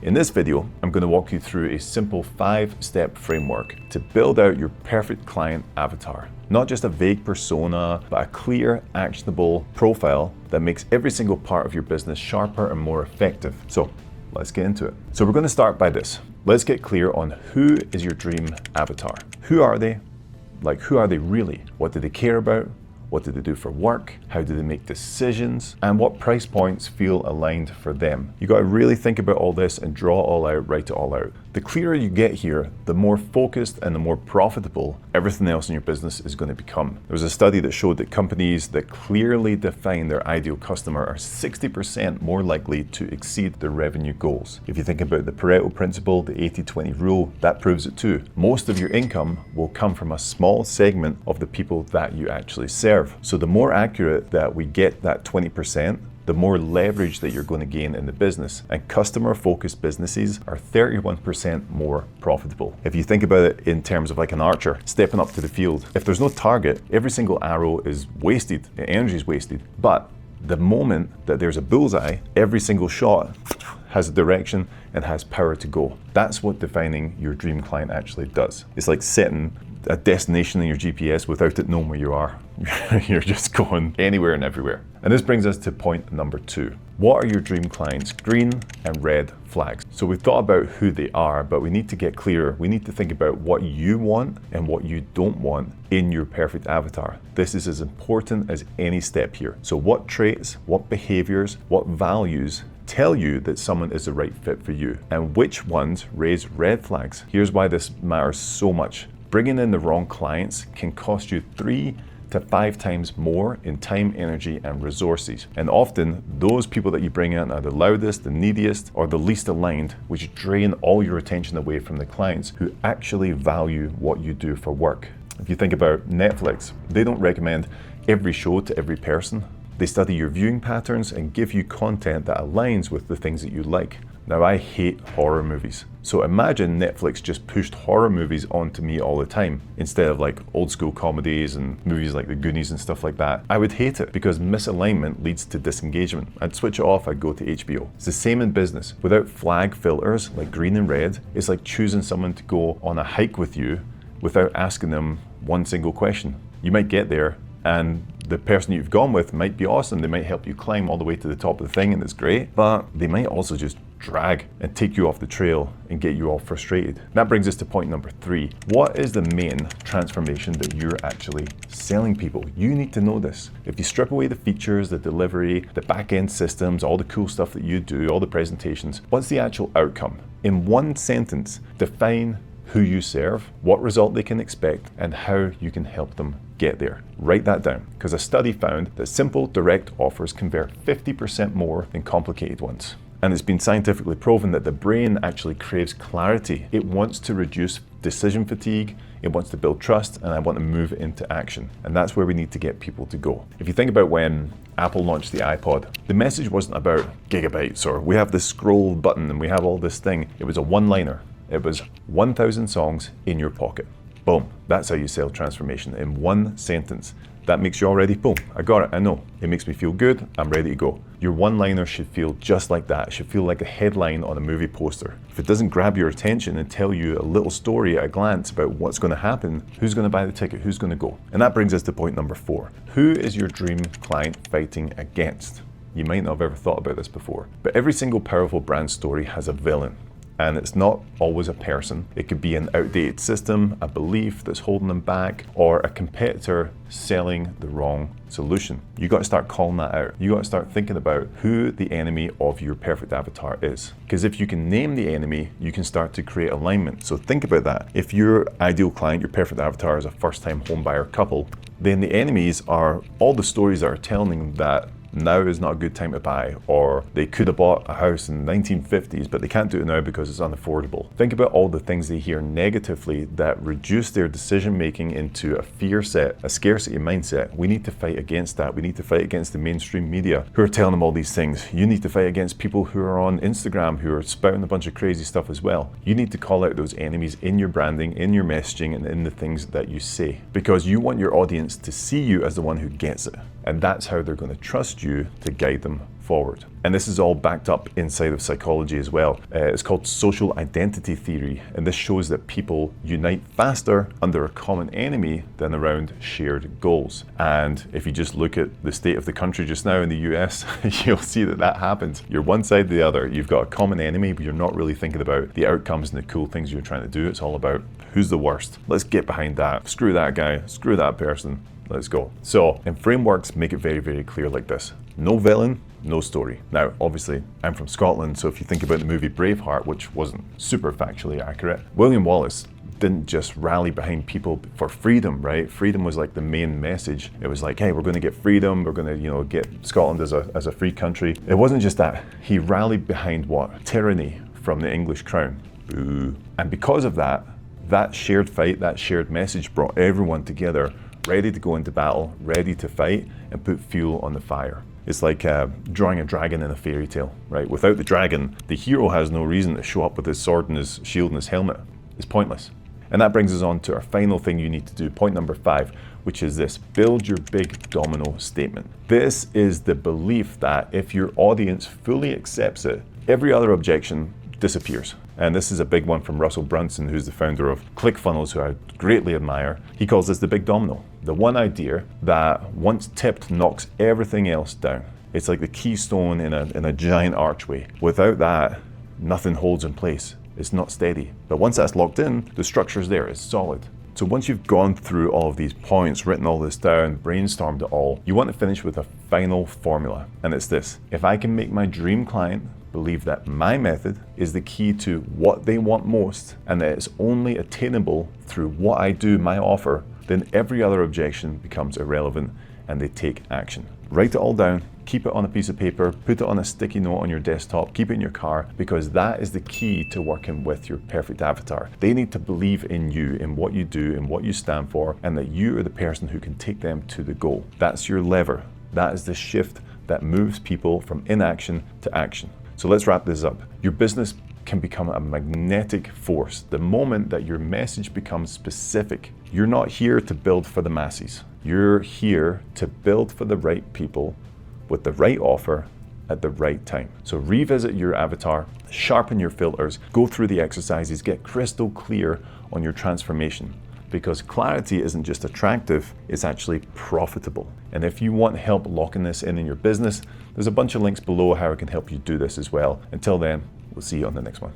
In this video, I'm going to walk you through a simple 5-step framework to build out your perfect client avatar. Not just a vague persona, but a clear, actionable profile that makes every single part of your business sharper and more effective. So let's get into it. So we're going to start by this. Let's get clear on who is your dream avatar. Who are they? Who are they really? What do they care about? What do they do for work? How do they make decisions? And what price points feel aligned for them? You got to really think about all this and draw it all out, write it all out. The clearer you get here, the more focused and the more profitable everything else in your business is going to become. There was a study that showed that companies that clearly define their ideal customer are 60% more likely to exceed their revenue goals. If you think about the Pareto principle, the 80-20 rule, that proves it too. Most of your income will come from a small segment of the people that you actually serve. So the more accurate that we get that 20%, the more leverage that you're going to gain in the business. And customer-focused businesses are 31% more profitable. If you think about it in terms of like an archer stepping up to the field, if there's no target, every single arrow is wasted, the energy is wasted. But the moment that there's a bullseye, every single shot has a direction and has power to go. That's what defining your dream client actually does. It's like setting a destination in your GPS without it knowing where you are. You're just going anywhere and everywhere. And this brings us to point number 2. What are your dream clients' green and red flags? So we've thought about who they are, but we need to get clearer. We need to think about what you want and what you don't want in your perfect avatar. This is as important as any step here. So what traits, what behaviors, what values tell you that someone is the right fit for you, and which ones raise red flags? Here's why this matters so much. Bringing in the wrong clients can cost you 3 to 5 times more in time, energy, and resources. And often, those people that you bring in are the loudest, the neediest, or the least aligned, which drain all your attention away from the clients who actually value what you do for work. If you think about Netflix, they don't recommend every show to every person. They study your viewing patterns and give you content that aligns with the things that you like. Now, I hate horror movies. So imagine Netflix just pushed horror movies onto me all the time, instead of like old school comedies and movies like The Goonies and stuff like that. I would hate it because misalignment leads to disengagement. I'd switch it off, I'd go to HBO. It's the same in business. Without flag filters like green and red, it's like choosing someone to go on a hike with you without asking them one single question. You might get there and the person you've gone with might be awesome. They might help you climb all the way to the top of the thing and it's great, but they might also just drag and take you off the trail and get you all frustrated. That brings us to point number 3. What is the main transformation that you're actually selling people? You need to know this. If you strip away the features, the delivery, the back-end systems, all the cool stuff that you do, all the presentations, what's the actual outcome? In one sentence, define who you serve, what result they can expect, and how you can help them get there. Write that down, because a study found that simple, direct offers convert 50% more than complicated ones. And it's been scientifically proven that the brain actually craves clarity. It wants to reduce decision fatigue, it wants to build trust, and I want to move it into action. And that's where we need to get people to go. If you think about when Apple launched the iPod, the message wasn't about gigabytes or we have this scroll button and we have all this thing. It was a one-liner. It was 1,000 songs in your pocket. Boom. That's how you sell transformation in one sentence. That makes you already, boom, I got it, I know. It makes me feel good, I'm ready to go. Your one-liner should feel just like that. It should feel like a headline on a movie poster. If it doesn't grab your attention and tell you a little story at a glance about what's going to happen, who's going to buy the ticket, who's going to go? And that brings us to point number 4. Who is your dream client fighting against? You might not have ever thought about this before, but every single powerful brand story has a villain. And it's not always a person. It could be an outdated system, a belief that's holding them back, or a competitor selling the wrong solution. You got to start calling that out. You got to start thinking about who the enemy of your perfect avatar is. Because if you can name the enemy, you can start to create alignment. So think about that. If your ideal client, your perfect avatar is a first-time home buyer couple, then the enemies are all the stories that are telling that now is not a good time to buy, or they could have bought a house in the 1950s, but they can't do it now because it's unaffordable. Think about all the things they hear negatively that reduce their decision making into a fear set, a scarcity mindset. We need to fight against that. We need to fight against the mainstream media who are telling them all these things. You need to fight against people who are on Instagram who are spouting a bunch of crazy stuff as well. You need to call out those enemies in your branding, in your messaging, and in the things that you say, because you want your audience to see you as the one who gets it. And that's how they're going to trust you to guide them forward. And this is all backed up inside of psychology as well. It's called social identity theory, and this shows that people unite faster under a common enemy than around shared goals. And if you just look at the state of the country just now in the US, you'll see that that happens. You're one side or the other. You've got a common enemy, but you're not really thinking about the outcomes and the cool things you're trying to do. It's all about who's the worst. Let's get behind that. Screw that guy, screw that person. Let's go. So, and frameworks make it very, very clear like this. No villain, no story. Now, obviously, I'm from Scotland, so if you think about the movie Braveheart, which wasn't super factually accurate, William Wallace didn't just rally behind people for freedom, right? Freedom was like the main message. It was like, hey, we're going to get freedom. We're going to, get Scotland as a free country. It wasn't just that. He rallied behind what? Tyranny from the English crown. Boo. And because of that, that shared fight, that shared message brought everyone together, ready to go into battle, ready to fight and put fuel on the fire. It's like drawing a dragon in a fairy tale, right? Without the dragon, the hero has no reason to show up with his sword and his shield and his helmet. It's pointless. And that brings us on to our final thing you need to do, point number 5, which is this: build your big domino statement. This is the belief that if your audience fully accepts it, every other objection disappears. And this is a big one from Russell Brunson, who's the founder of ClickFunnels, who I greatly admire. He calls this the big domino. The one idea that once tipped knocks everything else down. It's like the keystone in a giant archway. Without that, nothing holds in place. It's not steady. But once that's locked in, the structure's there, it's solid. So once you've gone through all of these points, written all this down, brainstormed it all, you want to finish with a final formula. And it's this: if I can make my dream client believe that my method is the key to what they want most, and that it's only attainable through what I do, my offer, then every other objection becomes irrelevant and they take action. Write it all down, keep it on a piece of paper, put it on a sticky note on your desktop, keep it in your car, because that is the key to working with your perfect avatar. They need to believe in you, in what you do, in what you stand for, and that you are the person who can take them to the goal. That's your lever. That is the shift that moves people from inaction to action. So let's wrap this up. Your business can become a magnetic force the moment that your message becomes specific. You're not here to build for the masses. You're here to build for the right people with the right offer at the right time. So revisit your avatar, sharpen your filters, go through the exercises, get crystal clear on your transformation. Because clarity isn't just attractive, it's actually profitable. And if you want help locking this in your business, there's a bunch of links below how I can help you do this as well. Until then, we'll see you on the next one.